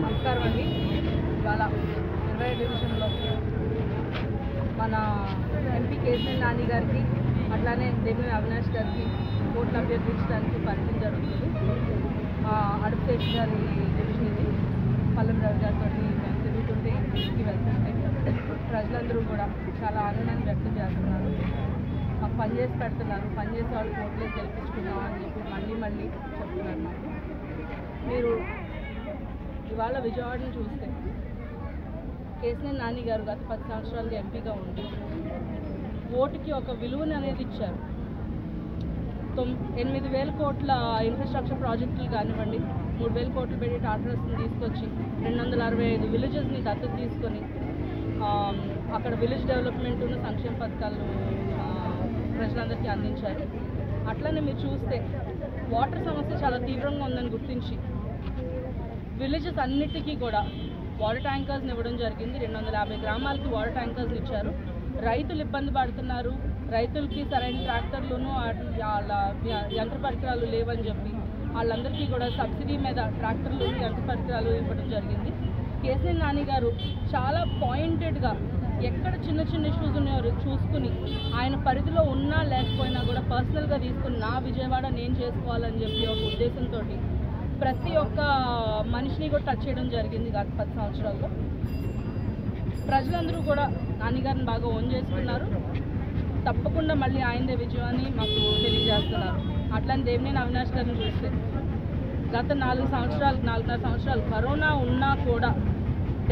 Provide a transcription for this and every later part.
నమస్కారం అండి. ఇవాళ 20 డివిజన్లో మన ఎంపీ కేసీఆర్ నాని గారికి అట్లానే దేవినేని అవినాష్ గారికి ఓట్లు అభ్యర్థించడానికి పర్యటన జరుగుతుంది. అడుపు శేష్ గారి డివిజన్ ఇది. పల్లెం రవి గారితో మేము తిరుగుతుంటే ఇంటికి వెళ్తుంటే ప్రజలందరూ కూడా చాలా ఆనందాన్ని వ్యక్తం చేస్తున్నారు. మాకు పనిచేసి పెడుతున్నారు, పనిచేసే వాళ్ళు ఓట్లే గెలిపించుకున్నాం అని చెప్పి మళ్ళీ చెప్తున్నారు. మాకు మీరు ఇవాళ విజయవాడని చూస్తే కేసీఆర్ నాని గారు గత 10 సంవత్సరాలుగా ఎంపీగా ఉండి ఓటుకి ఒక విలువని అనేది ఇచ్చారు. 8,000 కోట్ల ఇన్ఫ్రాస్ట్రక్చర్ ప్రాజెక్టులు కానివ్వండి, 3,000 కోట్లు పెట్టి టాటర్స్ని తీసుకొచ్చి 265 విలేజెస్ని దత్తత తీసుకొని అక్కడ విలేజ్ డెవలప్మెంట్ను సంక్షేమ పథకాలను ప్రజలందరికీ అందించారు. అట్లనే మీరు చూస్తే వాటర్ సమస్య చాలా తీవ్రంగా ఉందని గుర్తించి విలేజెస్ అన్నిటికీ కూడా వాటర్ ట్యాంకర్స్ని ఇవ్వడం జరిగింది. 250 గ్రామాలకి వాటర్ ట్యాంకర్స్ని ఇచ్చారు. రైతులు ఇబ్బంది పడుతున్నారు, రైతులకి సరైన ట్రాక్టర్లను వాళ్ళ యంత్ర పరికరాలు లేవని చెప్పి వాళ్ళందరికీ కూడా సబ్సిడీ మీద ట్రాక్టర్లు యంత్ర పరికరాలు ఇవ్వడం జరిగింది. కేసీఆర్ నాని గారు చాలా పాయింటెడ్గా ఎక్కడ చిన్న ఇష్యూస్ ఉన్నాయో చూసుకుని ఆయన పరిధిలో ఉన్నా లేకపోయినా కూడా పర్సనల్గా తీసుకుని నా విజయవాడ నేను చేసుకోవాలని చెప్పి ఒక ఉద్దేశంతో ప్రతి ఒక్క మనిషిని కూడా టచ్ చేయడం జరిగింది. గత 10 సంవత్సరాల్లో ప్రజలందరూ కూడా నాన్నగారిని బాగా ఓన్ చేసుకున్నారు. తప్పకుండా మళ్ళీ ఆయనదే విజయాన్ని మాకు తెలియజేస్తున్నారు. అట్లానే దేవినేని అవినాష్ గారిని చూస్తే గత 4.5 సంవత్సరాలు కరోనా ఉన్నా కూడా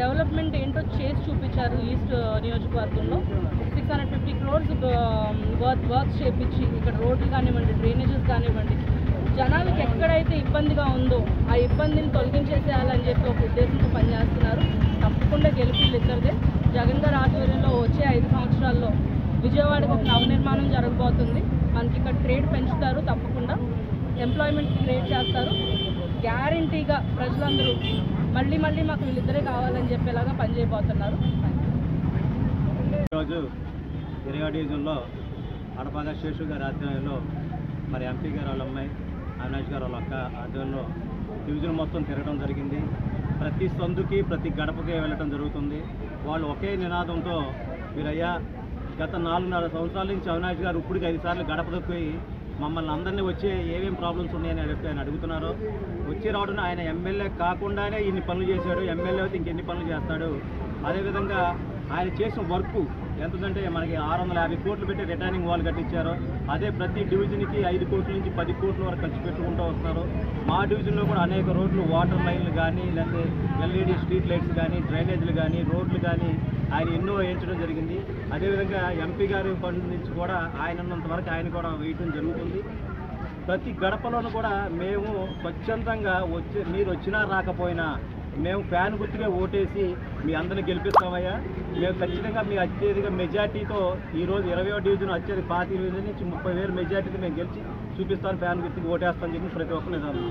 డెవలప్మెంట్ ఏంటో చేసి చూపించారు. ఈస్ట్ నియోజకవర్గంలో 650 crores వర్క్స్ చేపించి ఇక్కడ రోడ్లు కానివ్వండి, డ్రైనేజెస్ కానివ్వండి, జనాలకు ఎక్కడైతే ఇబ్బందిగా ఉందో ఆ ఇబ్బందిని తొలగించేసేయాలని చెప్పి ఒక ఉద్దేశంతో పనిచేస్తున్నారు. తప్పకుండా గెలుపులు ఇద్దరిదే. జగన్ గారి ఆధ్వర్యంలో వచ్చే 5 సంవత్సరాల్లో విజయవాడకు ఒక నవనిర్మాణం జరగబోతుంది. మనకి ఇక్కడ ట్రేడ్ పెంచుతారు, తప్పకుండా ఎంప్లాయ్మెంట్ క్రియేట్ చేస్తారు. గ్యారంటీగా ప్రజలందరూ మళ్ళీ మాకు వీళ్ళిద్దరే కావాలని చెప్పేలాగా పనిచేయబోతున్నారు. ఈరోజు 20 డివిజన్లో అడపాల శేషు గారి ఆధ్వర్యంలో మరి ఎంపీ గారు వాళ్ళ అమ్మాయి అవినాష్ గారు వాళ్ళ అక్క ఆధ్వర్యంలో డివిజన్ మొత్తం తిరగడం జరిగింది. ప్రతి సందుకి ప్రతి గడపకి వెళ్ళటం జరుగుతుంది. వాళ్ళు ఒకే నినాదంతో మీరయ్యా గత 4.5 సంవత్సరాల నుంచి అవినాష్ గారు ఇప్పటికి 5 సార్లు గడప దొక్కి మమ్మల్ని అందరినీ వచ్చి ఏమేమి ప్రాబ్లమ్స్ ఉన్నాయని ఆయన అడుగుతున్నారు. వచ్చి రావడం ఆయన ఎమ్మెల్యే కాకుండానే ఇన్ని పనులు చేశాడు, ఎమ్మెల్యే అయితే ఇంకెన్ని పనులు చేస్తాడు. అదేవిధంగా ఆయన చేసిన వర్క్ ఎంతంటే మనకి 650 కోట్లు పెట్టి రిటైనింగ్ వాల్ కట్టించారు. అదే ప్రతి డివిజన్కి 5 కోట్ల నుంచి 10 కోట్ల వరకు ఖర్చు పెట్టుకుంటూ వస్తున్నారు. మా డివిజన్లో కూడా అనేక రోడ్లు, వాటర్ లైన్లు కానీ, లేకపోతే ఎల్ఈడి స్ట్రీట్ లైట్స్ కానీ, డ్రైనేజీలు కానీ, రోడ్లు కానీ ఆయన ఎన్నో వేయించడం జరిగింది. అదేవిధంగా ఎంపీ గారి ఫండ్ నుంచి కూడా ఆయన ఉన్నంత వరకు ఆయన కూడా వేయటం జరుగుతుంది. ప్రతి గడపలోనూ కూడా మేము స్వచ్ఛందంగా మీరు వచ్చినా రాకపోయినా మేము ఫ్యాన్ గుర్తుగా ఓటేసి మీ అందరిని గెలిపిస్తామయ్యా. మేము ఖచ్చితంగా మీ అత్యధిక మెజార్టీతో ఈరోజు 20వ డివిజన్ అత్యధిక 25,000 నుంచి 30,000 మెజార్టీతో మేము గెలిచి చూపిస్తాను, ఫ్యాన్ గుర్తుగా ఓటేస్తామని చెప్పి ప్రతి ఒక్కరు నిజాలు.